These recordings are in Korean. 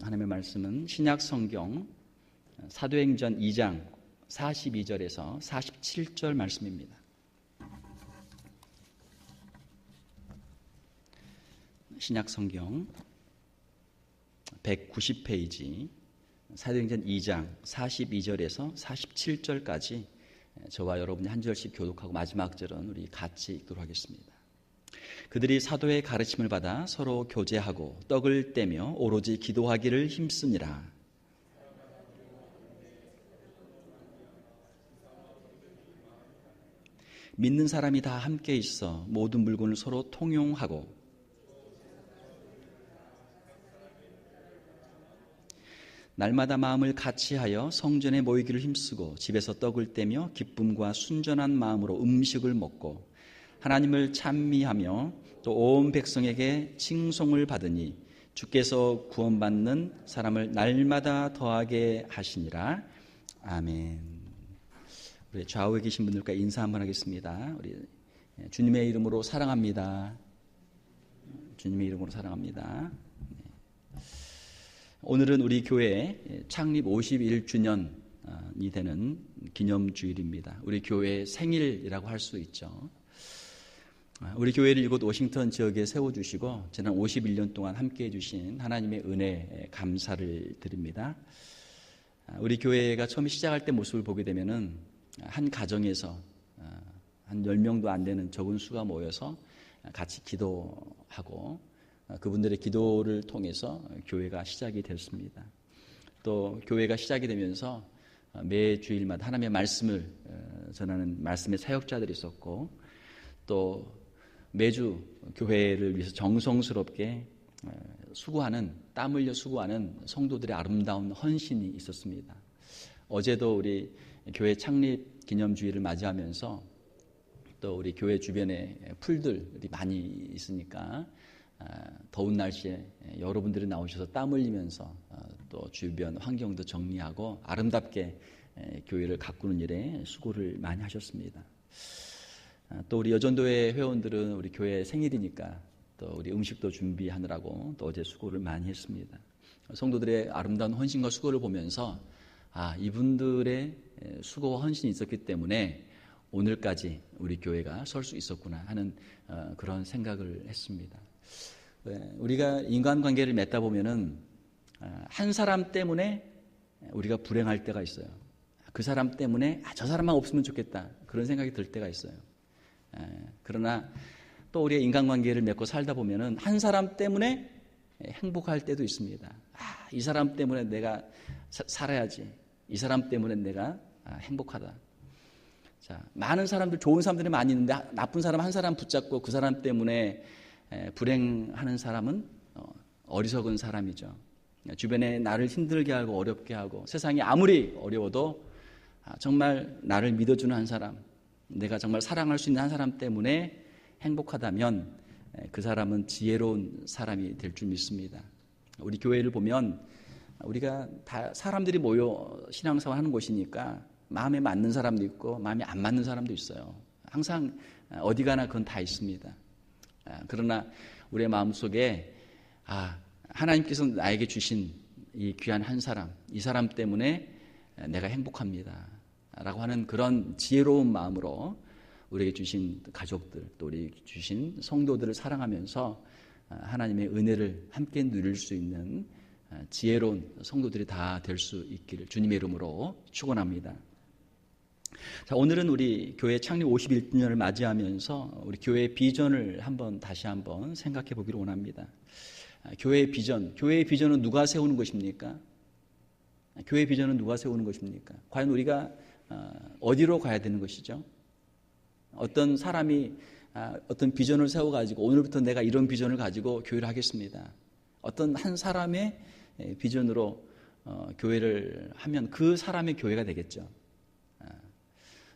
하나님의 말씀은 신약 성경 사도행전 2장 42절에서 47절 말씀입니다. 신약 성경 190페이지 사도행전 2장 42절에서 47절까지 저와 여러분이 한 절씩 교독하고 마지막 절은 우리 같이 읽도록 하겠습니다. 그들이 사도의 가르침을 받아 서로 교제하고 떡을 떼며 오로지 기도하기를 힘쓰니라. 믿는 사람이 다 함께 있어 모든 물건을 서로 통용하고 날마다 마음을 같이하여 성전에 모이기를 힘쓰고 집에서 떡을 떼며 기쁨과 순전한 마음으로 음식을 먹고 하나님을 찬미하며 또 온 백성에게 칭송을 받으니 주께서 구원받는 사람을 날마다 더하게 하시니라. 아멘. 우리 좌우에 계신 분들과 인사 한번 하겠습니다. 우리 주님의 이름으로 사랑합니다. 주님의 이름으로 사랑합니다. 오늘은 우리 교회 창립 51주년이 되는 기념주일입니다. 우리 교회의 생일이라고 할 수 있죠. 우리 교회를 이곳 워싱턴 지역에 세워주시고 지난 51년 동안 함께해 주신 하나님의 은혜에 감사를 드립니다. 우리 교회가 처음 시작할 때 모습을 보게 되면은 한 가정에서 한 10명도 안 되는 적은 수가 모여서 같이 기도하고 그분들의 기도를 통해서 교회가 시작이 됐습니다. 또 교회가 시작이 되면서 매 주일마다 하나님의 말씀을 전하는 말씀의 사역자들이 있었고 또 매주 교회를 위해서 정성스럽게 수고하는 땀 흘려 수고하는 성도들의 아름다운 헌신이 있었습니다. 어제도 우리 교회 창립 기념주일을 맞이하면서 또 우리 교회 주변에 풀들이 많이 있으니까 더운 날씨에 여러분들이 나오셔서 땀 흘리면서 또 주변 환경도 정리하고 아름답게 교회를 가꾸는 일에 수고를 많이 하셨습니다. 또 우리 여전도회 회원들은 우리 교회 생일이니까 또 우리 음식도 준비하느라고 또 어제 수고를 많이 했습니다. 성도들의 아름다운 헌신과 수고를 보면서 이분들의 수고와 헌신이 있었기 때문에 오늘까지 우리 교회가 설 수 있었구나 하는 그런 생각을 했습니다. 우리가 인간관계를 맺다 보면은 한 사람 때문에 우리가 불행할 때가 있어요. 그 사람 때문에 저 사람만 없으면 좋겠다 그런 생각이 들 때가 있어요. 그러나 또 우리가 인간관계를 맺고 살다 보면은 한 사람 때문에 행복할 때도 있습니다. 이 사람 때문에 내가 살아야지. 이 사람 때문에 내가 행복하다. 자, 많은 사람들, 좋은 사람들이 많이 있는데 나쁜 사람 한 사람 붙잡고 그 사람 때문에 불행하는 사람은 어리석은 사람이죠. 주변에 나를 힘들게 하고 어렵게 하고 세상이 아무리 어려워도 정말 나를 믿어주는 한 사람, 내가 정말 사랑할 수 있는 한 사람 때문에 행복하다면 그 사람은 지혜로운 사람이 될 줄 믿습니다. 우리 교회를 보면 우리가 다 사람들이 모여 신앙생활 하는 곳이니까 마음에 맞는 사람도 있고 마음에 안 맞는 사람도 있어요. 항상 어디 가나 그건 다 있습니다. 그러나 우리의 마음속에 하나님께서 나에게 주신 이 귀한 한 사람, 이 사람 때문에 내가 행복합니다 라고 하는 그런 지혜로운 마음으로 우리에게 주신 가족들, 또 우리에게 주신 성도들을 사랑하면서 하나님의 은혜를 함께 누릴 수 있는 지혜로운 성도들이 다 될 수 있기를 주님의 이름으로 축원합니다. 자, 오늘은 우리 교회 창립 51주년을 맞이하면서 우리 교회의 비전을 다시 한번 생각해 보기를 원합니다. 교회의 비전은 누가 세우는 것입니까? 교회의 비전은 누가 세우는 것입니까? 과연 우리가 어디로 가야 되는 것이죠? 어떤 사람이 어떤 비전을 세워가지고 오늘부터 내가 이런 비전을 가지고 교회를 하겠습니다. 어떤 한 사람의 비전으로 교회를 하면 그 사람의 교회가 되겠죠.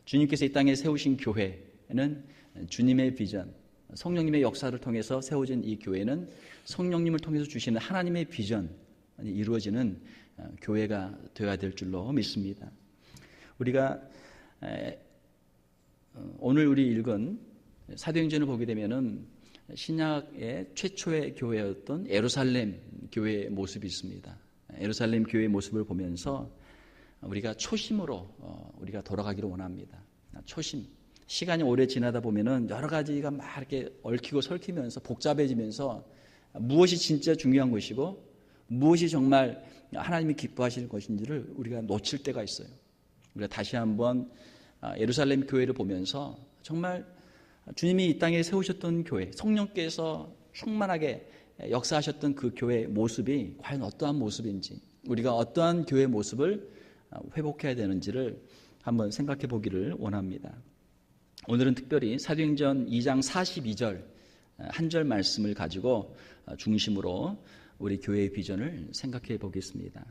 주님께서 이 땅에 세우신 교회는 주님의 비전, 성령님의 역사를 통해서 세워진 이 교회는 성령님을 통해서 주시는 하나님의 비전이 이루어지는 교회가 되어야 될 줄로 믿습니다. 우리가 오늘 우리 읽은 사도행전을 보게 되면은 신약의 최초의 교회였던 예루살렘 교회의 모습이 있습니다. 예루살렘 교회의 모습을 보면서 우리가 초심으로 우리가 돌아가기를 원합니다. 초심. 시간이 오래 지나다 보면은 여러 가지가 막 이렇게 얽히고 설키면서 복잡해지면서 무엇이 진짜 중요한 것이고 무엇이 정말 하나님이 기뻐하시는 것인지를 우리가 놓칠 때가 있어요. 우리가 다시 한번 예루살렘 교회를 보면서 정말 주님이 이 땅에 세우셨던 교회, 성령께서 충만하게 역사하셨던 그 교회의 모습이 과연 어떠한 모습인지, 우리가 어떠한 교회의 모습을 회복해야 되는지를 한번 생각해 보기를 원합니다. 오늘은 특별히 사도행전 2장 42절 한 절 말씀을 가지고 중심으로 우리 교회의 비전을 생각해 보겠습니다.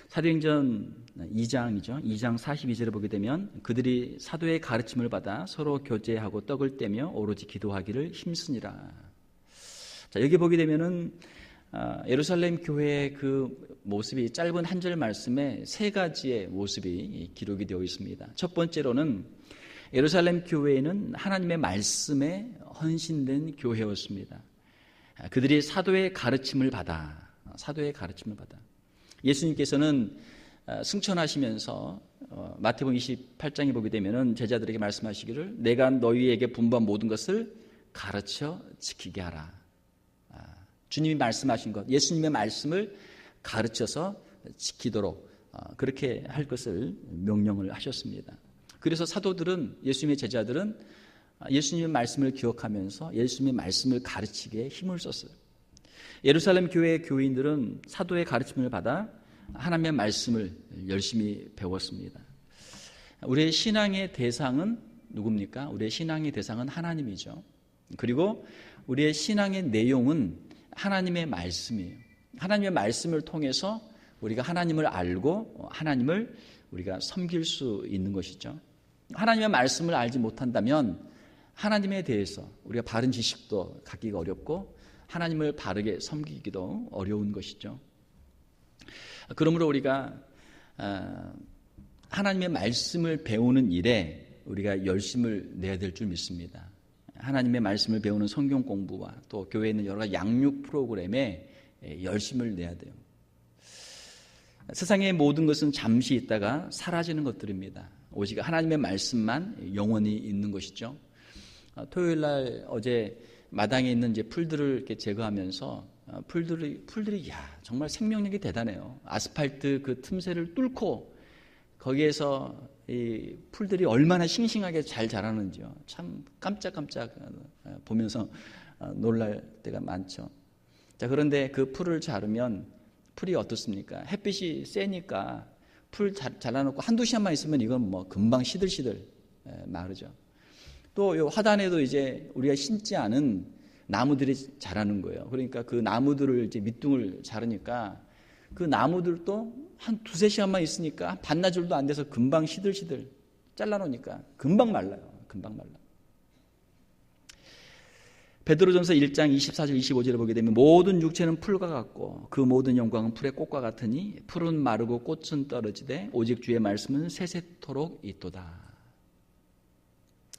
사도행전 2장이죠. 2장 42절에 보게 되면 그들이 사도의 가르침을 받아 서로 교제하고 떡을 떼며 오로지 기도하기를 힘쓰니라. 자, 여기 보게 되면은 예루살렘 교회의 그 모습이 짧은 한 절 말씀에 세 가지의 모습이 기록이 되어 있습니다. 첫 번째로는 예루살렘 교회는 하나님의 말씀에 헌신된 교회였습니다. 그들이 사도의 가르침을 받아 예수님께서는 승천하시면서 마태복음 28장에 보게 되면은 제자들에게 말씀하시기를 내가 너희에게 분부한 모든 것을 가르쳐 지키게 하라. 주님이 말씀하신 것, 예수님의 말씀을 가르쳐서 지키도록 그렇게 할 것을 명령을 하셨습니다. 그래서 사도들은, 예수님의 제자들은 예수님의 말씀을 기억하면서 예수님의 말씀을 가르치기에 힘을 썼어요. 예루살렘 교회의 교인들은 사도의 가르침을 받아 하나님의 말씀을 열심히 배웠습니다. 우리의 신앙의 대상은 누굽니까? 우리의 신앙의 대상은 하나님이죠. 그리고 우리의 신앙의 내용은 하나님의 말씀이에요. 하나님의 말씀을 통해서 우리가 하나님을 알고 하나님을 우리가 섬길 수 있는 것이죠. 하나님의 말씀을 알지 못한다면 하나님에 대해서 우리가 바른 지식도 갖기가 어렵고 하나님을 바르게 섬기기도 어려운 것이죠. 그러므로 우리가 하나님의 말씀을 배우는 일에 우리가 열심을 내야 될 줄 믿습니다. 하나님의 말씀을 배우는 성경 공부와 또 교회에 있는 여러 가지 양육 프로그램에 열심을 내야 돼요. 세상의 모든 것은 잠시 있다가 사라지는 것들입니다. 오직 하나님의 말씀만 영원히 있는 것이죠. 토요일 날 어제 마당에 있는 이제 풀들을 이렇게 제거하면서 풀들이 정말 생명력이 대단해요. 아스팔트 그 틈새를 뚫고 거기에서 이 풀들이 얼마나 싱싱하게 잘 자라는지요. 참 깜짝깜짝 보면서 놀랄 때가 많죠. 자, 그런데 그 풀을 자르면 풀이 어떻습니까? 햇빛이 세니까 풀 잘라놓고 한두 시간만 있으면 이건 뭐 금방 시들시들 마르죠. 또 요 화단에도 이제 우리가 심지 않은 나무들이 자라는 거예요. 그러니까 그 나무들을 이제 밑둥을 자르니까 그 나무들도 한 두세 시간만 있으니까 반나절도 안 돼서 금방 시들시들 잘라놓으니까 금방 말라요. 금방 말라. 베드로전서 1장 24절 25절을 보게 되면 모든 육체는 풀과 같고 그 모든 영광은 풀의 꽃과 같으니 풀은 마르고 꽃은 떨어지되 오직 주의 말씀은 세세토록 있도다.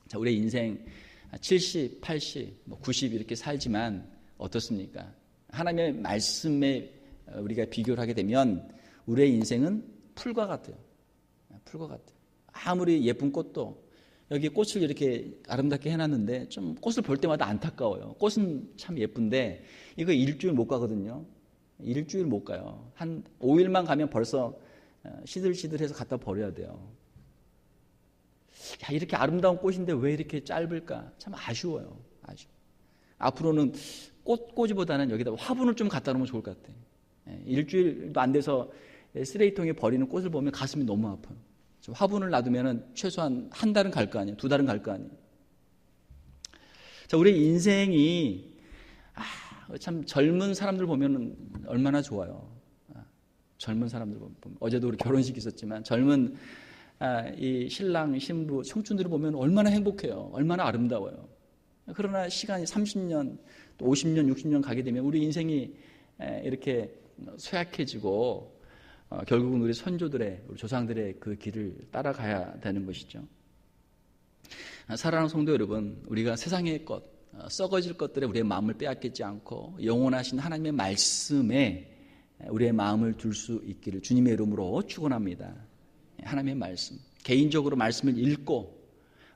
자, 우리의 인생 70, 80, 90 이렇게 살지만 어떻습니까? 하나님의 말씀에 우리가 비교를 하게 되면 우리의 인생은 풀과 같아요. 풀과 같아요. 아무리 예쁜 꽃도 여기 꽃을 이렇게 아름답게 해놨는데 좀 꽃을 볼 때마다 안타까워요. 꽃은 참 예쁜데 이거 일주일 못 가거든요. 일주일 못 가요. 한 5일만 가면 벌써 시들시들해서 갖다 버려야 돼요. 야, 이렇게 아름다운 꽃인데 왜 이렇게 짧을까? 참 아쉬워요. 앞으로는 꽃꽂이보다는 여기다 화분을 좀 갖다 놓으면 좋을 것 같아요. 일주일도 안 돼서 쓰레기통에 버리는 꽃을 보면 가슴이 너무 아파요. 화분을 놔두면 최소한 한 달은 갈 거 아니에요. 두 달은 갈 거 아니에요. 자, 우리 인생이 참 젊은 사람들 보면 얼마나 좋아요. 젊은 사람들 보면 어제도 우리 결혼식 있었지만 젊은 이 신랑 신부 청춘들을 보면 얼마나 행복해요. 얼마나 아름다워요. 그러나 시간이 30년 또 50년 60년 가게 되면 우리 인생이 이렇게 쇠약해지고 결국은 우리 선조들의 우리 조상들의 그 길을 따라가야 되는 것이죠. 사랑하는 성도 여러분, 우리가 세상의 것, 썩어질 것들에 우리의 마음을 빼앗기지 않고 영원하신 하나님의 말씀에 우리의 마음을 둘 수 있기를 주님의 이름으로 축원합니다. 하나님의 말씀, 개인적으로 말씀을 읽고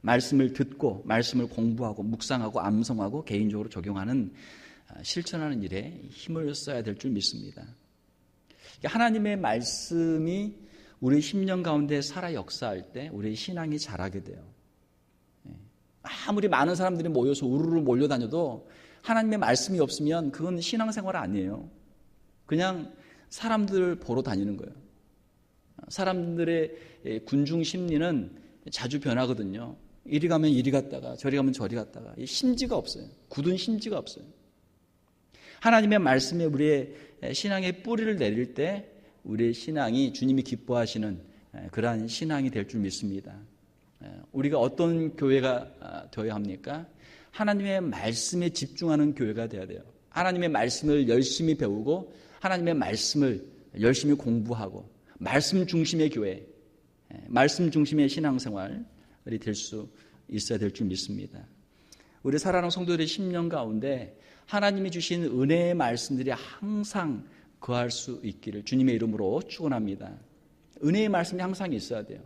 말씀을 듣고 말씀을 공부하고 묵상하고 암송하고 개인적으로 적용하는 실천하는 일에 힘을 써야 될 줄 믿습니다. 하나님의 말씀이 우리 심령 가운데 살아 역사할 때 우리의 신앙이 자라게 돼요. 아무리 많은 사람들이 모여서 우르르 몰려다녀도 하나님의 말씀이 없으면 그건 신앙생활 아니에요. 그냥 사람들 보러 다니는 거예요. 사람들의 군중 심리는 자주 변하거든요. 이리 가면 이리 갔다가 저리 가면 저리 갔다가 심지가 없어요. 굳은 심지가 없어요. 하나님의 말씀에 우리의 신앙의 뿌리를 내릴 때 우리의 신앙이 주님이 기뻐하시는 그러한 신앙이 될 줄 믿습니다. 우리가 어떤 교회가 되어야 합니까? 하나님의 말씀에 집중하는 교회가 되어야 돼요. 하나님의 말씀을 열심히 배우고 하나님의 말씀을 열심히 공부하고 말씀 중심의 교회, 말씀 중심의 신앙생활이 될 수 있어야 될 줄 믿습니다. 우리 사랑하는 성도들의 심령 가운데 하나님이 주신 은혜의 말씀들이 항상 거할 수 있기를 주님의 이름으로 축원합니다. 은혜의 말씀이 항상 있어야 돼요.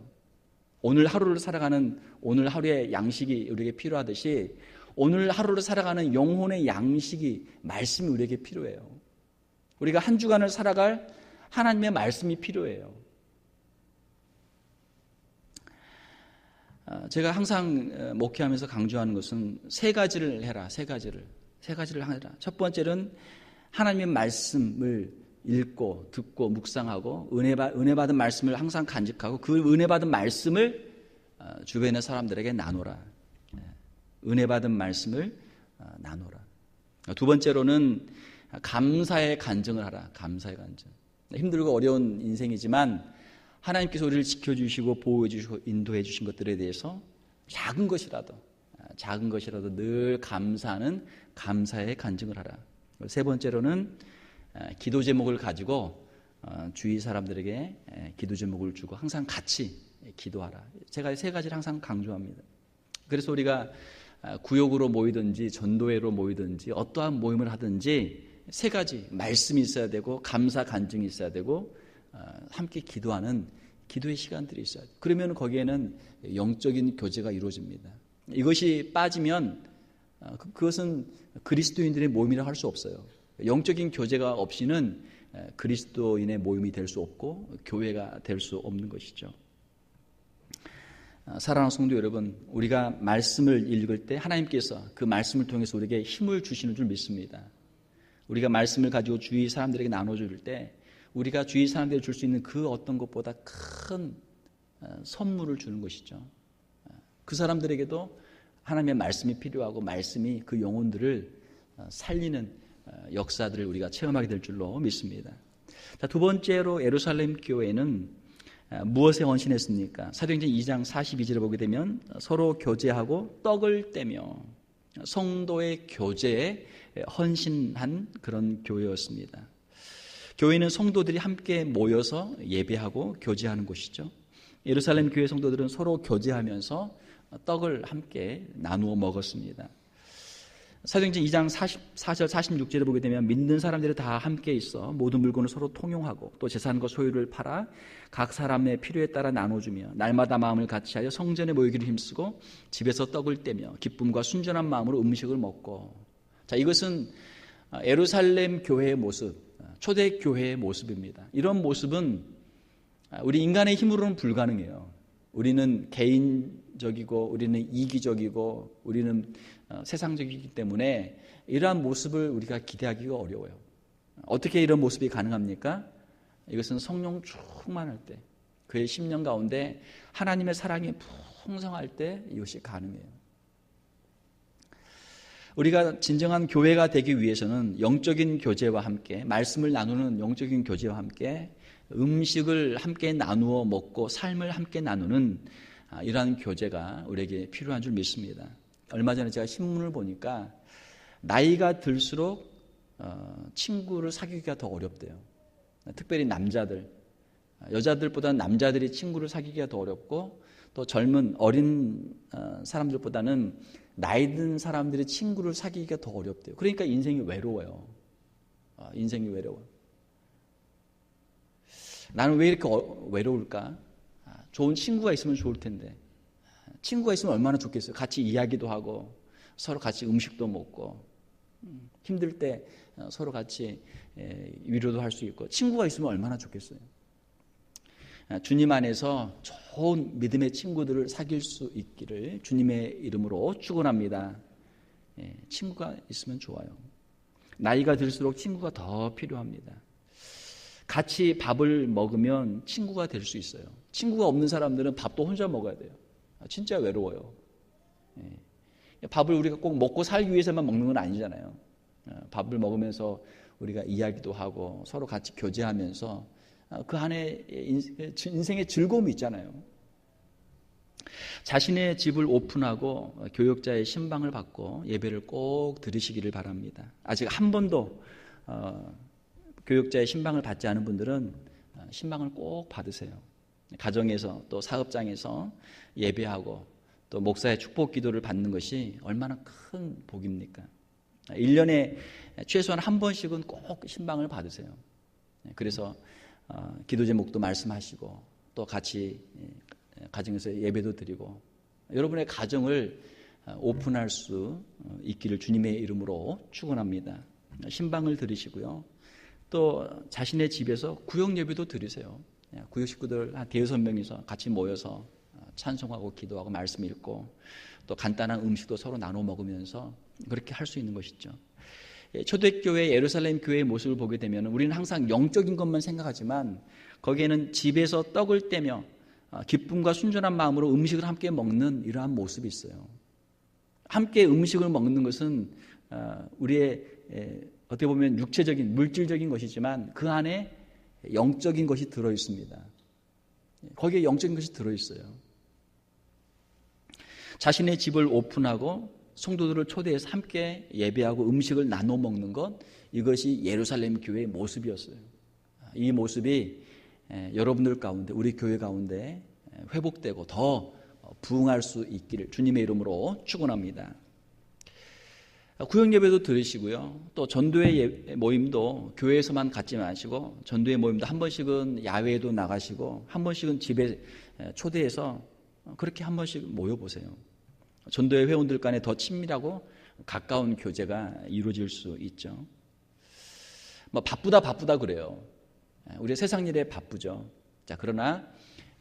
오늘 하루를 살아가는 오늘 하루의 양식이 우리에게 필요하듯이 오늘 하루를 살아가는 영혼의 양식이 말씀이 우리에게 필요해요. 우리가 한 주간을 살아갈 하나님의 말씀이 필요해요. 제가 항상 목회하면서 강조하는 것은 세 가지를 해라. 세 가지를 하라. 첫 번째는 하나님의 말씀을 읽고 듣고 묵상하고 은혜 받은 말씀을 항상 간직하고 그 은혜 받은 말씀을 주변의 사람들에게 나누라. 은혜 받은 말씀을 나누라. 두 번째로는 감사의 간증을 하라. 감사의 간증. 힘들고 어려운 인생이지만 하나님께서 우리를 지켜주시고 보호해 주시고 인도해 주신 것들에 대해서 작은 것이라도 늘 감사하는 감사의 간증을 하라. 세 번째로는 기도 제목을 가지고 주위 사람들에게 기도 제목을 주고 항상 같이 기도하라. 제가 세 가지를 항상 강조합니다. 그래서 우리가 구역으로 모이든지 전도회로 모이든지 어떠한 모임을 하든지 세 가지 말씀이 있어야 되고 감사 간증이 있어야 되고 함께 기도하는 기도의 시간들이 있어야 돼요. 그러면 거기에는 영적인 교제가 이루어집니다. 이것이 빠지면 그것은 그리스도인들의 모임이라고 할 수 없어요. 영적인 교제가 없이는 그리스도인의 모임이 될 수 없고 교회가 될 수 없는 것이죠. 사랑하는 성도 여러분, 우리가 말씀을 읽을 때 하나님께서 그 말씀을 통해서 우리에게 힘을 주시는 줄 믿습니다. 우리가 말씀을 가지고 주위 사람들에게 나눠줄 때 우리가 주위 사람들에게 줄 수 있는 그 어떤 것보다 큰 선물을 주는 것이죠. 그 사람들에게도 하나님의 말씀이 필요하고 말씀이 그 영혼들을 살리는 역사들을 우리가 체험하게 될 줄로 믿습니다. 자, 두 번째로 예루살렘 교회는 무엇에 헌신했습니까? 사도행전 2장 42절을 보게 되면 서로 교제하고 떡을 떼며 성도의 교제에 헌신한 그런 교회였습니다. 교회는 성도들이 함께 모여서 예배하고 교제하는 곳이죠. 예루살렘 교회 성도들은 서로 교제하면서 떡을 함께 나누어 먹었습니다. 사도행전 2장 44절 46절을 보게 되면 믿는 사람들이 다 함께 있어 모든 물건을 서로 통용하고 또 재산과 소유를 팔아 각 사람의 필요에 따라 나눠주며 날마다 마음을 같이하여 성전에 모이기를 힘쓰고 집에서 떡을 떼며 기쁨과 순전한 마음으로 음식을 먹고. 자, 이것은 예루살렘 교회의 모습, 초대교회의 모습입니다. 이런 모습은 우리 인간의 힘으로는 불가능해요. 우리는 개인적이고 우리는 이기적이고 우리는 세상적이기 때문에 이러한 모습을 우리가 기대하기가 어려워요. 어떻게 이런 모습이 가능합니까? 이것은 성령 충만할 때, 그의 심령 가운데 하나님의 사랑이 풍성할 때 이것이 가능해요. 우리가 진정한 교회가 되기 위해서는 영적인 교제와 함께 말씀을 나누는 영적인 교제와 함께 음식을 함께 나누어 먹고 삶을 함께 나누는 이러한 교제가 우리에게 필요한 줄 믿습니다. 얼마 전에 제가 신문을 보니까 나이가 들수록 친구를 사귀기가 더 어렵대요. 특별히 남자들, 여자들보다는 남자들이 친구를 사귀기가 더 어렵고 또 젊은 어린 사람들보다는 나이 든 사람들이 친구를 사귀기가 더 어렵대요. 그러니까 인생이 외로워요. 인생이 외로워요. 나는 왜 이렇게 외로울까? 좋은 친구가 있으면 좋을 텐데. 친구가 있으면 얼마나 좋겠어요. 같이 이야기도 하고 서로 같이 음식도 먹고 힘들 때 서로 같이 위로도 할 수 있고 친구가 있으면 얼마나 좋겠어요. 주님 안에서 좋은 믿음의 친구들을 사귈 수 있기를 주님의 이름으로 축원합니다. 친구가 있으면 좋아요. 나이가 들수록 친구가 더 필요합니다. 같이 밥을 먹으면 친구가 될 수 있어요. 친구가 없는 사람들은 밥도 혼자 먹어야 돼요. 진짜 외로워요. 밥을 우리가 꼭 먹고 살기 위해서만 먹는 건 아니잖아요. 밥을 먹으면서 우리가 이야기도 하고 서로 같이 교제하면서 그 안에 인생의 즐거움이 있잖아요. 자신의 집을 오픈하고 교역자의 신방을 받고 예배를 꼭 드리시기를 바랍니다. 아직 한 번도 교역자의 신방을 받지 않은 분들은 신방을 꼭 받으세요. 가정에서 또 사업장에서 예배하고 또 목사의 축복 기도를 받는 것이 얼마나 큰 복입니까? 1년에 최소한 한 번씩은 꼭 신방을 받으세요. 그래서 기도 제목도 말씀하시고 또 같이 가정에서 예배도 드리고 여러분의 가정을 오픈할 수 있기를 주님의 이름으로 축원합니다. 신방을 드리시고요. 또 자신의 집에서 구역 예배도 드리세요. 구역 식구들 한 5-6명이서 같이 모여서 찬송하고 기도하고 말씀 읽고 또 간단한 음식도 서로 나눠 먹으면서 그렇게 할 수 있는 것이죠. 초대교회 예루살렘 교회의 모습을 보게 되면 우리는 항상 영적인 것만 생각하지만 거기에는 집에서 떡을 떼며 기쁨과 순전한 마음으로 음식을 함께 먹는 이러한 모습이 있어요. 함께 음식을 먹는 것은 우리의 어떻게 보면 육체적인 물질적인 것이지만 그 안에 영적인 것이 들어있습니다. 거기에 영적인 것이 들어있어요. 자신의 집을 오픈하고 성도들을 초대해서 함께 예배하고 음식을 나눠 먹는 것, 이것이 예루살렘 교회의 모습이었어요. 이 모습이 여러분들 가운데, 우리 교회 가운데 회복되고 더 부흥할 수 있기를 주님의 이름으로 축원합니다. 구역 예배도 들으시고요. 또 전도회 모임도 교회에서만 갖지 마시고 전도회 모임도 한 번씩은 야외에도 나가시고 한 번씩은 집에 초대해서 그렇게 한 번씩 모여보세요. 전도회 회원들 간에 더 친밀하고 가까운 교제가 이루어질 수 있죠. 바쁘다 그래요. 우리 세상 일에 바쁘죠. 자, 그러나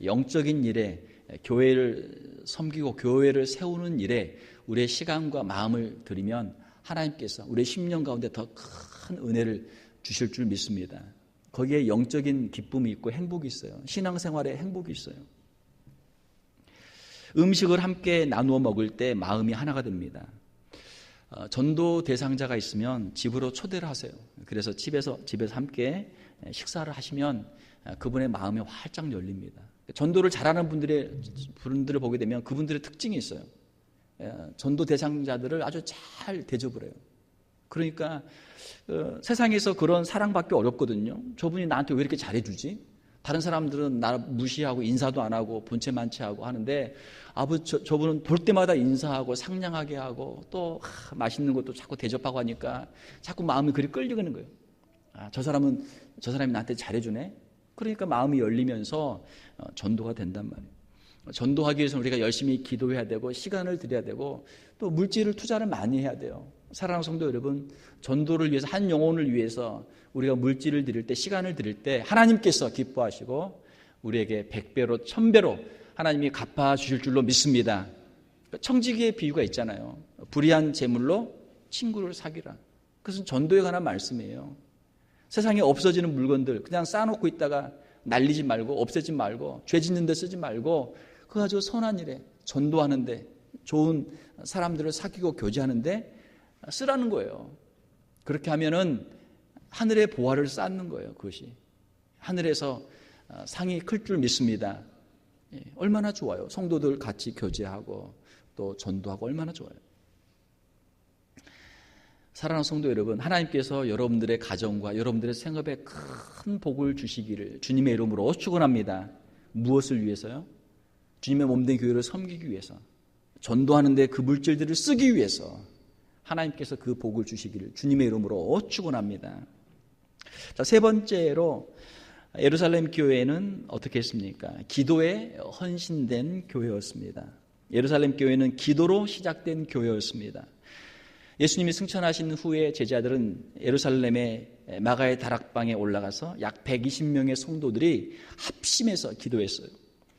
영적인 일에 교회를 섬기고 교회를 세우는 일에 우리의 시간과 마음을 들이면 하나님께서 우리의 심령 가운데 더 큰 은혜를 주실 줄 믿습니다. 거기에 영적인 기쁨이 있고 행복이 있어요. 신앙생활에 행복이 있어요. 음식을 함께 나누어 먹을 때 마음이 하나가 됩니다. 전도 대상자가 있으면 집으로 초대를 하세요. 그래서 집에서 함께 식사를 하시면 그분의 마음이 활짝 열립니다. 전도를 잘하는 분들을 보게 되면 그분들의 특징이 있어요. 전도 대상자들을 아주 잘 대접을 해요. 그러니까 세상에서 그런 사랑받기 어렵거든요. 저분이 나한테 왜 이렇게 잘해주지? 다른 사람들은 나 무시하고 인사도 안 하고 본체 만취하고 하는데 저분은 볼 때마다 인사하고 상냥하게 하고 또 맛있는 것도 자꾸 대접하고 하니까 자꾸 마음이 그리 끌리는 거예요. 저 사람이 나한테 잘해주네. 그러니까 마음이 열리면서 전도가 된단 말이에요. 전도하기 위해서는 우리가 열심히 기도해야 되고 시간을 들여야 되고 또 물질을 투자를 많이 해야 돼요. 사랑하는 성도 여러분, 전도를 위해서 한 영혼을 위해서 우리가 물질을 드릴 때 시간을 드릴 때 하나님께서 기뻐하시고 우리에게 100배로 1000배로 하나님이 갚아주실 줄로 믿습니다. 청지기의 비유가 있잖아요. 불의한 재물로 친구를 사귀라. 그것은 전도에 관한 말씀이에요. 세상에 없어지는 물건들 그냥 쌓아놓고 있다가 날리지 말고 없애지 말고 죄 짓는 데 쓰지 말고 그거 가지고 선한 일에 전도하는데 좋은 사람들을 사귀고 교제하는데 쓰라는 거예요. 그렇게 하면은 하늘의 보화를 쌓는 거예요. 그것이 하늘에서 상이 클 줄 믿습니다. 얼마나 좋아요. 성도들 같이 교제하고 또 전도하고 얼마나 좋아요. 사랑하는 성도 여러분, 하나님께서 여러분들의 가정과 여러분들의 생업에 큰 복을 주시기를 주님의 이름으로 축원합니다. 무엇을 위해서요? 주님의 몸된 교회를 섬기기 위해서, 전도하는데 그 물질들을 쓰기 위해서 하나님께서 그 복을 주시기를 주님의 이름으로 축원합니다. 자, 세 번째로 예루살렘 교회는 어떻게 했습니까? 기도에 헌신된 교회였습니다. 예루살렘 교회는 기도로 시작된 교회였습니다. 예수님이 승천하신 후에 제자들은 예루살렘의 마가의 다락방에 올라가서 약 120명의 성도들이 합심해서 기도했어요.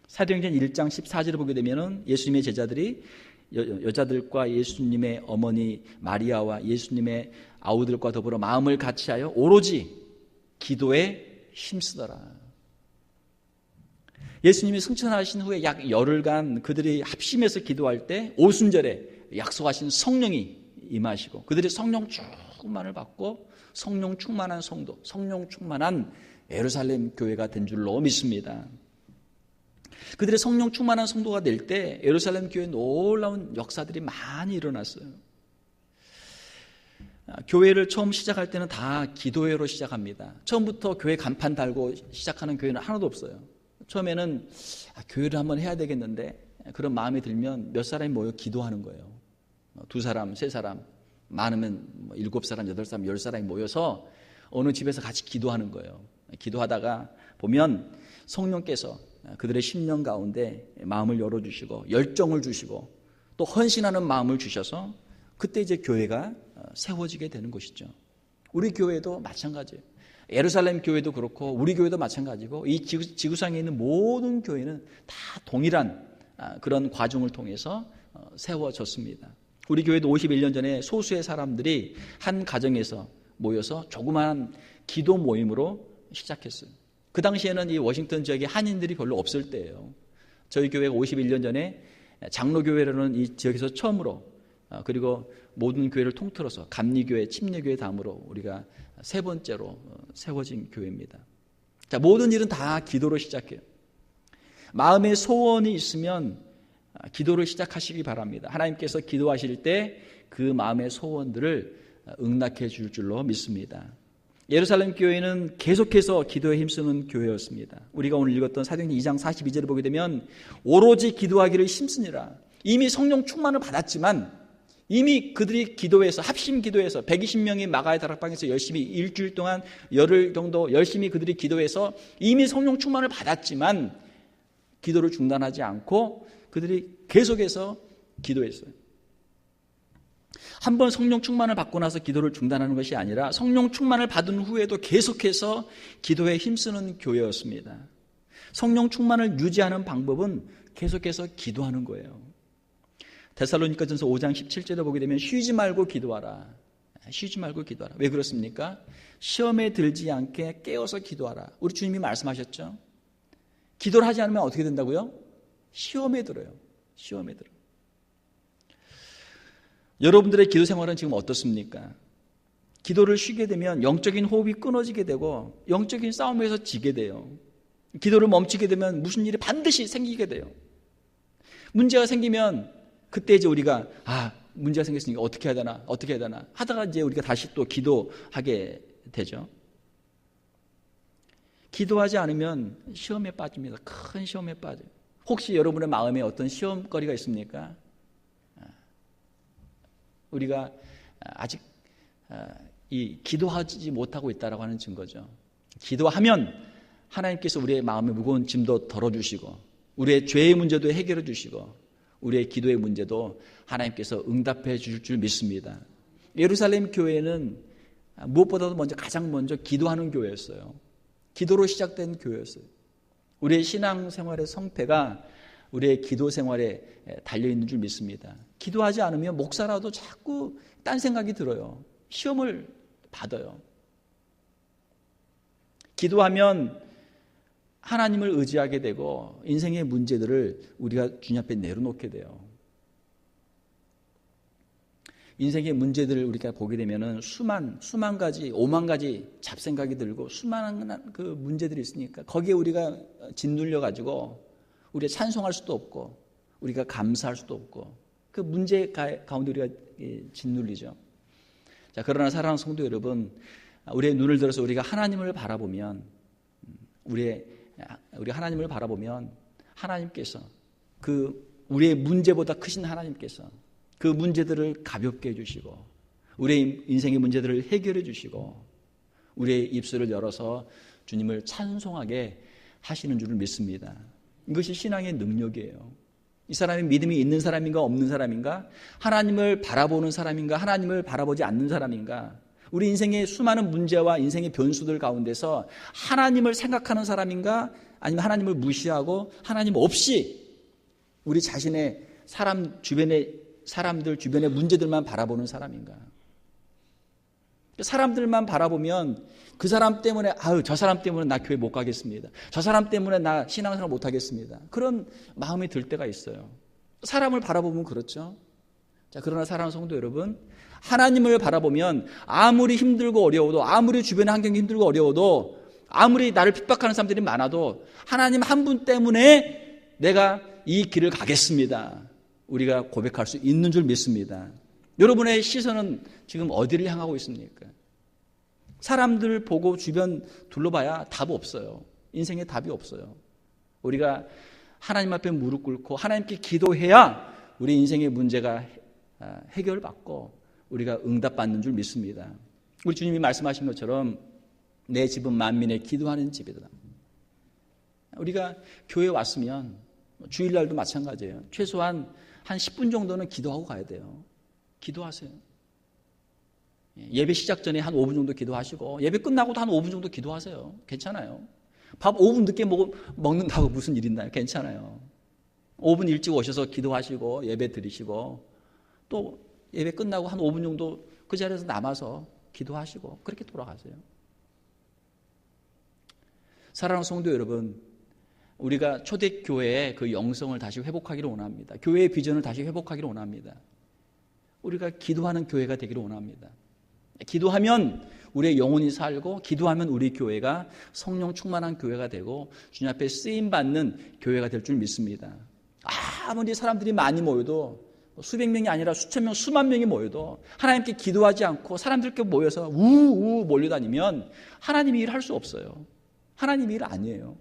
사도행전 1장 14절을 보게 되면 예수님의 제자들이 여자들과 예수님의 어머니 마리아와 예수님의 아우들과 더불어 마음을 같이하여 오로지 기도에 힘쓰더라. 예수님이 승천하신 후에 약 열흘간 그들이 합심해서 기도할 때 오순절에 약속하신 성령이 임하시고 그들이 성령 충만을 받고 성령 충만한 성도, 성령 충만한 예루살렘 교회가 된 줄로 믿습니다. 그들의 성령 충만한 성도가 될 때 예루살렘 교회에 놀라운 역사들이 많이 일어났어요. 교회를 처음 시작할 때는 다 기도회로 시작합니다. 처음부터 교회 간판 달고 시작하는 교회는 하나도 없어요. 처음에는 교회를 한번 해야 되겠는데 그런 마음이 들면 몇 사람이 모여 기도하는 거예요. 2사람, 3사람, 많으면 7사람, 8사람, 10사람이 모여서 어느 집에서 같이 기도하는 거예요. 기도하다가 보면 성령께서 그들의 심령 가운데 마음을 열어주시고 열정을 주시고 또 헌신하는 마음을 주셔서 그때 이제 교회가 세워지게 되는 것이죠. 우리 교회도 마찬가지예요. 예루살렘 교회도 그렇고 우리 교회도 마찬가지고 이 지구상에 있는 모든 교회는 다 동일한 그런 과정을 통해서 세워졌습니다. 우리 교회도 51년 전에 소수의 사람들이 한 가정에서 모여서 조그마한 기도 모임으로 시작했어요. 그 당시에는 이 워싱턴 지역에 한인들이 별로 없을 때예요. 저희 교회가 51년 전에 장로교회라는 이 지역에서 처음으로 그리고 모든 교회를 통틀어서 감리교회, 침례교회 다음으로 우리가 3번째로 세워진 교회입니다. 자, 모든 일은 다 기도로 시작해요. 마음의 소원이 있으면 기도를 시작하시기 바랍니다. 하나님께서 기도하실 때 그 마음의 소원들을 응답해 줄 줄로 믿습니다. 예루살렘 교회는 계속해서 기도에 힘쓰는 교회였습니다. 우리가 오늘 읽었던 사도행전 2장 42절을 보게 되면 오로지 기도하기를 힘쓰니라. 이미 성령 충만을 받았지만 이미 그들이 기도해서 합심 기도해서 120명이 마가의 다락방에서 열심히 일주일 동안 열흘 정도 열심히 그들이 기도해서 이미 성령 충만을 받았지만 기도를 중단하지 않고 그들이 계속해서 기도했어요. 한번 성령 충만을 받고 나서 기도를 중단하는 것이 아니라 성령 충만을 받은 후에도 계속해서 기도에 힘쓰는 교회였습니다. 성령 충만을 유지하는 방법은 계속해서 기도하는 거예요. 데살로니가전서 5장 17절에 보게 되면 쉬지 말고 기도하라. 쉬지 말고 기도하라. 왜 그렇습니까? 시험에 들지 않게 깨어서 기도하라. 우리 주님이 말씀하셨죠. 기도를 하지 않으면 어떻게 된다고요? 시험에 들어요. 시험에 들어요. 여러분들의 기도 생활은 지금 어떻습니까? 기도를 쉬게 되면 영적인 호흡이 끊어지게 되고 영적인 싸움에서 지게 돼요. 기도를 멈추게 되면 무슨 일이 반드시 생기게 돼요. 문제가 생기면 그때 이제 우리가 문제가 생겼으니까 어떻게 해야 되나 하다가 이제 우리가 다시 또 기도하게 되죠. 기도하지 않으면 시험에 빠집니다. 큰 시험에 빠져요. 혹시 여러분의 마음에 어떤 시험거리가 있습니까? 우리가 아직 이 기도하지 못하고 있다라고 하는 증거죠. 기도하면 하나님께서 우리의 마음의 무거운 짐도 덜어주시고 우리의 죄의 문제도 해결해 주시고 우리의 기도의 문제도 하나님께서 응답해 주실 줄 믿습니다. 예루살렘 교회는 무엇보다도 가장 먼저 기도하는 교회였어요. 기도로 시작된 교회였어요. 우리의 신앙생활의 성패가 우리의 기도 생활에 달려있는 줄 믿습니다. 기도하지 않으면 목사라도 자꾸 딴 생각이 들어요. 시험을 받아요. 기도하면 하나님을 의지하게 되고 인생의 문제들을 우리가 주님 앞에 내려놓게 돼요. 인생의 문제들을 우리가 보게 되면 수만 가지, 5만 가지 잡생각이 들고 수많은 그 문제들이 있으니까 거기에 우리가 짓눌려 가지고 우리가 찬송할 수도 없고 우리가 감사할 수도 없고 그 문제 가운데 우리가 짓눌리죠. 자, 그러나 사랑하는 성도 여러분, 우리의 눈을 들어서 우리가 하나님을 바라보면 우리 하나님을 바라보면 하나님께서 우리의 문제보다 크신 하나님께서 그 문제들을 가볍게 해주시고 우리의 인생의 문제들을 해결해 주시고 우리의 입술을 열어서 주님을 찬송하게 하시는 줄을 믿습니다. 이것이 신앙의 능력이에요. 이 사람이 믿음이 있는 사람인가 없는 사람인가? 하나님을 바라보는 사람인가? 하나님을 바라보지 않는 사람인가? 우리 인생의 수많은 문제와 인생의 변수들 가운데서 하나님을 생각하는 사람인가? 아니면 하나님을 무시하고 하나님 없이 우리 자신의 사람들 주변의 문제들만 바라보는 사람인가? 사람들만 바라보면 그 사람 때문에 저 사람 때문에 나 교회 못 가겠습니다. 저 사람 때문에 나 신앙생활 못 하겠습니다. 그런 마음이 들 때가 있어요. 사람을 바라보면 그렇죠. 자, 그러나 사랑하는 성도 여러분, 하나님을 바라보면 아무리 힘들고 어려워도, 아무리 주변의 환경이 힘들고 어려워도, 아무리 나를 핍박하는 사람들이 많아도 하나님 한 분 때문에 내가 이 길을 가겠습니다. 우리가 고백할 수 있는 줄 믿습니다. 여러분의 시선은 지금 어디를 향하고 있습니까? 사람들 보고 주변 둘러봐야 답 없어요. 인생에 답이 없어요. 우리가 하나님 앞에 무릎 꿇고 하나님께 기도해야 우리 인생의 문제가 해결받고 우리가 응답받는 줄 믿습니다. 우리 주님이 말씀하신 것처럼 내 집은 만민의 기도하는 집이다. 우리가 교회에 왔으면 주일날도 마찬가지예요. 최소한 한 10분 정도는 기도하고 가야 돼요. 기도하세요. 예배 시작 전에 한 5분 정도 기도하시고 예배 끝나고도 한 5분 정도 기도하세요. 괜찮아요. 밥 5분 늦게 먹는다고 무슨 일 있나요? 괜찮아요. 5분 일찍 오셔서 기도하시고 예배 드리시고 또 예배 끝나고 한 5분 정도 그 자리에서 남아서 기도하시고 그렇게 돌아가세요. 사랑하는 성도 여러분, 우리가 초대교회의 그 영성을 다시 회복하기를 원합니다. 교회의 비전을 다시 회복하기를 원합니다. 우리가 기도하는 교회가 되기를 원합니다. 기도하면 우리의 영혼이 살고 기도하면 우리 교회가 성령 충만한 교회가 되고 주님 앞에 쓰임받는 교회가 될 줄 믿습니다. 아무리 사람들이 많이 모여도 수백 명이 아니라 수천 명, 수만 명이 모여도 하나님께 기도하지 않고 사람들께 모여서 우우 몰려다니면 하나님이 일할 수 없어요. 하나님이 일 아니에요.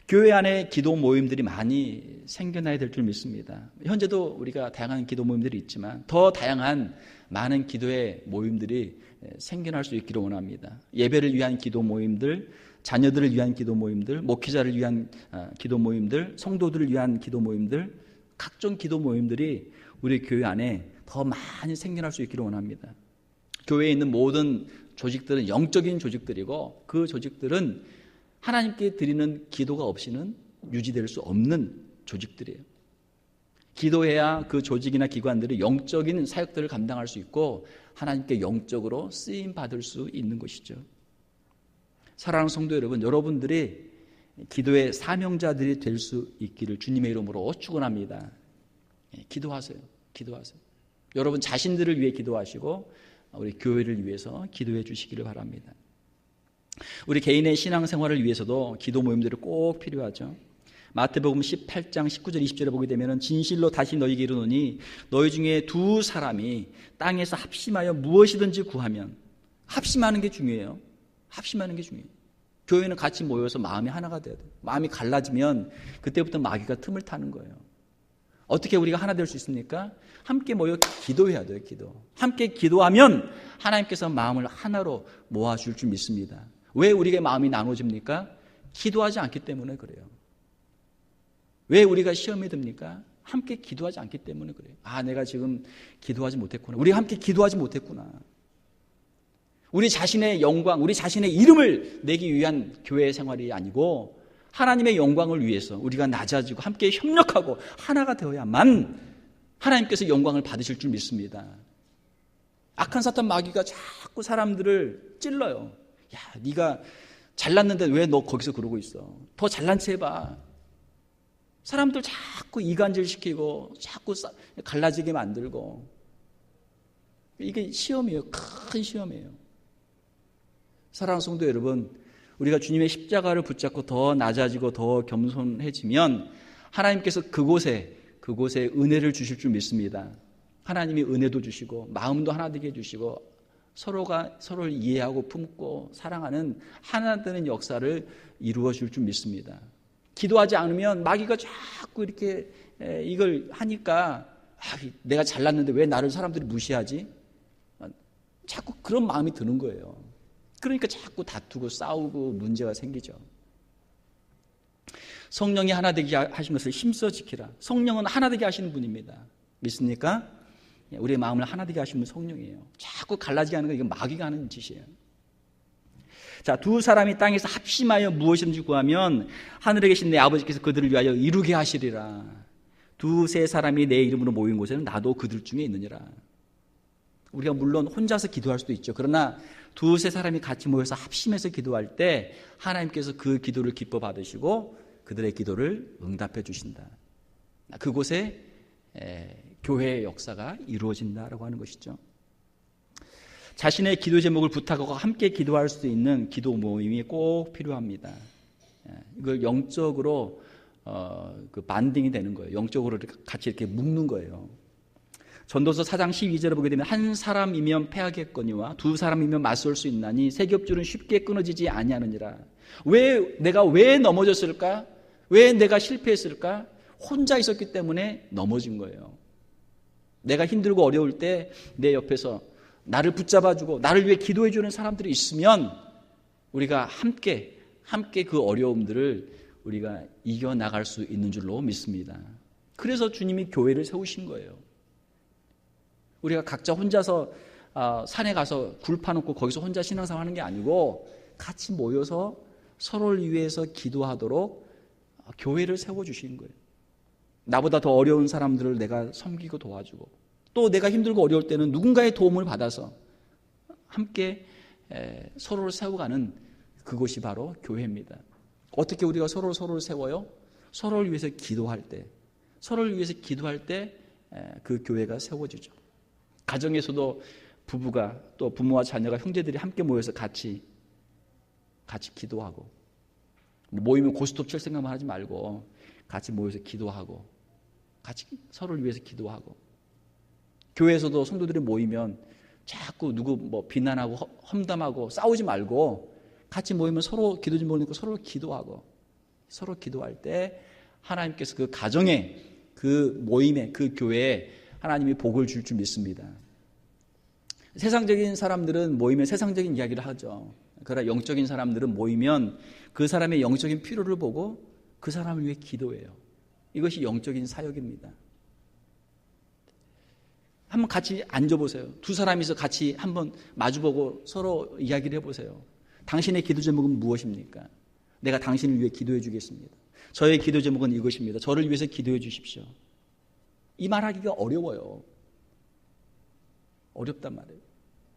교회 안에 기도 모임들이 많이 생겨나야 될 줄 믿습니다. 현재도 우리가 다양한 기도 모임들이 있지만 더 다양한 많은 기도의 모임들이 생겨날 수 있기를 원합니다. 예배를 위한 기도 모임들, 자녀들을 위한 기도 모임들, 목회자를 위한 기도 모임들, 성도들을 위한 기도 모임들, 각종 기도 모임들이 우리 교회 안에 더 많이 생겨날 수 있기를 원합니다. 교회에 있는 모든 조직들은 영적인 조직들이고 그 조직들은 하나님께 드리는 기도가 없이는 유지될 수 없는 조직들이에요. 기도해야 그 조직이나 기관들이 영적인 사역들을 감당할 수 있고 하나님께 영적으로 쓰임받을 수 있는 것이죠. 사랑하는 성도 여러분, 여러분들이 기도의 사명자들이 될 수 있기를 주님의 이름으로 축원합니다. 기도하세요. 기도하세요. 여러분 자신들을 위해 기도하시고 우리 교회를 위해서 기도해 주시기를 바랍니다. 우리 개인의 신앙생활을 위해서도 기도 모임들이 꼭 필요하죠. 마태복음 18장 19절 20절에 보게 되면 진실로 다시 너희에게 이르노니 너희 중에 두 사람이 땅에서 합심하여 무엇이든지 구하면, 합심하는 게 중요해요. 합심하는 게 중요해요. 교회는 같이 모여서 마음이 하나가 돼야 돼요. 마음이 갈라지면 그때부터 마귀가 틈을 타는 거예요. 어떻게 우리가 하나 될 수 있습니까? 함께 모여 기도해야 돼요. 기도. 함께 기도하면 하나님께서 마음을 하나로 모아줄 줄 믿습니다. 왜 우리의 마음이 나눠집니까? 기도하지 않기 때문에 그래요. 왜 우리가 시험에 듭니까? 함께 기도하지 않기 때문에 그래요. 내가 지금 기도하지 못했구나. 우리 함께 기도하지 못했구나. 우리 자신의 영광, 우리 자신의 이름을 내기 위한 교회 생활이 아니고 하나님의 영광을 위해서 우리가 낮아지고 함께 협력하고 하나가 되어야만 하나님께서 영광을 받으실 줄 믿습니다. 악한 사탄 마귀가 자꾸 사람들을 찔러요. 야, 네가 잘났는데 왜 너 거기서 그러고 있어? 더 잘난 체 해봐. 사람들 자꾸 이간질시키고 자꾸 갈라지게 만들고. 이게 시험이에요. 큰 시험이에요. 사랑하는 성도 여러분, 우리가 주님의 십자가를 붙잡고 더 낮아지고 더 겸손해지면 하나님께서 그곳에 은혜를 주실 줄 믿습니다. 하나님이 은혜도 주시고 마음도 하나 되게 해주시고 서로가 서로를 이해하고 품고 사랑하는 하나 되는 역사를 이루어 줄 줄 믿습니다. 기도하지 않으면 마귀가 자꾸 이렇게 이걸 하니까 내가 잘났는데 왜 나를 사람들이 무시하지? 자꾸 그런 마음이 드는 거예요. 그러니까 자꾸 다투고 싸우고 문제가 생기죠. 성령이 하나 되게 하신 것을 힘써 지키라. 성령은 하나 되게 하시는 분입니다. 믿습니까? 우리의 마음을 하나 되게 하시는 분 성령이에요. 자꾸 갈라지게 하는 거 이건 마귀가 하는 짓이에요. 자, 두 사람이 땅에서 합심하여 무엇이든지 구하면 하늘에 계신 내 아버지께서 그들을 위하여 이루게 하시리라. 두세 사람이 내 이름으로 모인 곳에는 나도 그들 중에 있느니라. 우리가 물론 혼자서 기도할 수도 있죠. 그러나 두세 사람이 같이 모여서 합심해서 기도할 때 하나님께서 그 기도를 기뻐 받으시고 그들의 기도를 응답해 주신다. 그곳에 교회의 역사가 이루어진다라고 하는 것이죠. 자신의 기도 제목을 부탁하고 함께 기도할 수 있는 기도 모임이 꼭 필요합니다. 이걸 영적으로 그 반딩이 되는 거예요. 영적으로 같이 이렇게 묶는 거예요. 전도서 4장 12절에 보게 되면 한 사람이면 패하겠거니와 두 사람이면 맞설 수 있나니 세 겹줄은 쉽게 끊어지지 아니하느니라. 내가 왜 넘어졌을까? 왜 내가 실패했을까? 혼자 있었기 때문에 넘어진 거예요. 내가 힘들고 어려울 때 내 옆에서 나를 붙잡아주고 나를 위해 기도해주는 사람들이 있으면 우리가 함께 그 어려움들을 우리가 이겨나갈 수 있는 줄로 믿습니다. 그래서 주님이 교회를 세우신 거예요. 우리가 각자 혼자서 산에 가서 굴 파놓고 거기서 혼자 신앙생활 하는 게 아니고 같이 모여서 서로를 위해서 기도하도록 교회를 세워주신 거예요. 나보다 더 어려운 사람들을 내가 섬기고 도와주고 또 내가 힘들고 어려울 때는 누군가의 도움을 받아서 함께 서로를 세워가는 그곳이 바로 교회입니다. 어떻게 우리가 서로를 세워요? 서로를 위해서 기도할 때 그 교회가 세워지죠. 가정에서도 부부가 또 부모와 자녀가 형제들이 함께 모여서 같이 기도하고 모이면 고스톱 칠 생각만 하지 말고 같이 모여서 기도하고 같이 서로를 위해서 기도하고 교회에서도 성도들이 모이면 자꾸 누구 비난하고 험담하고 싸우지 말고 같이 모이면 서로 기도 좀 보니까 서로 기도하고 서로 기도할 때 하나님께서 그 가정에 그 모임에 그 교회에 하나님이 복을 줄 줄 믿습니다. 세상적인 사람들은 모이면 세상적인 이야기를 하죠. 그러나 영적인 사람들은 모이면 그 사람의 영적인 필요를 보고 그 사람을 위해 기도해요. 이것이 영적인 사역입니다. 한번 같이 앉아보세요. 두 사람이서 같이 한번 마주보고 서로 이야기를 해보세요. 당신의 기도 제목은 무엇입니까? 내가 당신을 위해 기도해 주겠습니다. 저의 기도 제목은 이것입니다. 저를 위해서 기도해 주십시오. 이 말하기가 어려워요. 어렵단 말이에요.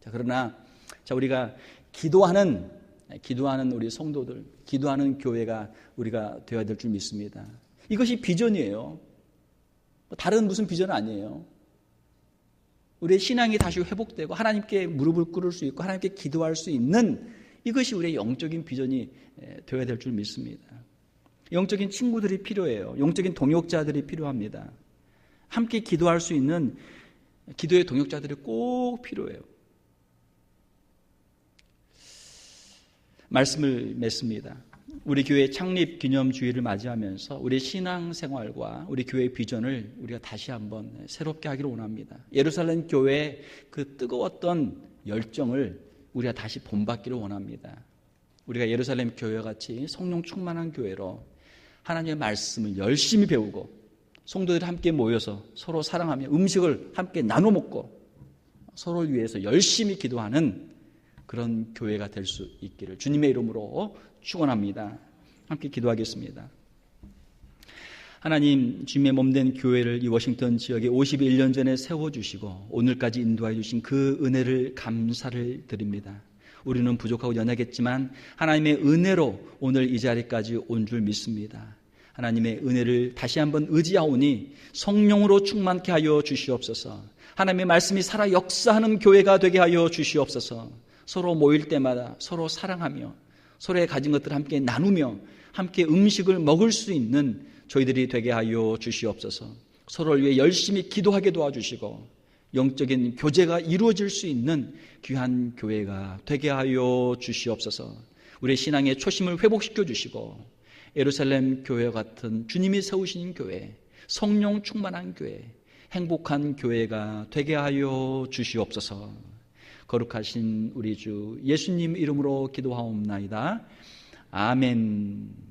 자, 그러나 우리가 기도하는 우리 성도들, 기도하는 교회가 우리가 되어야 될 줄 믿습니다. 이것이 비전이에요. 다른 무슨 비전 아니에요. 우리의 신앙이 다시 회복되고 하나님께 무릎을 꿇을 수 있고 하나님께 기도할 수 있는 이것이 우리의 영적인 비전이 되어야 될 줄 믿습니다. 영적인 친구들이 필요해요. 영적인 동역자들이 필요합니다. 함께 기도할 수 있는 기도의 동역자들이 꼭 필요해요. 말씀을 맺습니다. 우리 교회 창립 기념주일을 맞이하면서 우리 신앙생활과 우리 교회의 비전을 우리가 다시 한번 새롭게 하기를 원합니다. 예루살렘 교회의 그 뜨거웠던 열정을 우리가 다시 본받기를 원합니다. 우리가 예루살렘 교회와 같이 성령 충만한 교회로 하나님의 말씀을 열심히 배우고 성도들이 함께 모여서 서로 사랑하며 음식을 함께 나눠 먹고 서로를 위해서 열심히 기도하는 그런 교회가 될 수 있기를 주님의 이름으로 축원합니다. 함께 기도하겠습니다. 하나님, 주님의 몸된 교회를 이 워싱턴 지역에 51년 전에 세워주시고 오늘까지 인도해 주신 그 은혜를 감사를 드립니다. 우리는 부족하고 연약했지만 하나님의 은혜로 오늘 이 자리까지 온 줄 믿습니다. 하나님의 은혜를 다시 한번 의지하오니 성령으로 충만케 하여 주시옵소서. 하나님의 말씀이 살아 역사하는 교회가 되게 하여 주시옵소서. 서로 모일 때마다 서로 사랑하며 서로의 가진 것들을 함께 나누며 함께 음식을 먹을 수 있는 저희들이 되게 하여 주시옵소서. 서로를 위해 열심히 기도하게 도와주시고 영적인 교제가 이루어질 수 있는 귀한 교회가 되게 하여 주시옵소서. 우리의 신앙의 초심을 회복시켜 주시고 예루살렘 교회와 같은 주님이 세우신 교회, 성령 충만한 교회, 행복한 교회가 되게 하여 주시옵소서. 거룩하신 우리 주 예수님 이름으로 기도하옵나이다. 아멘.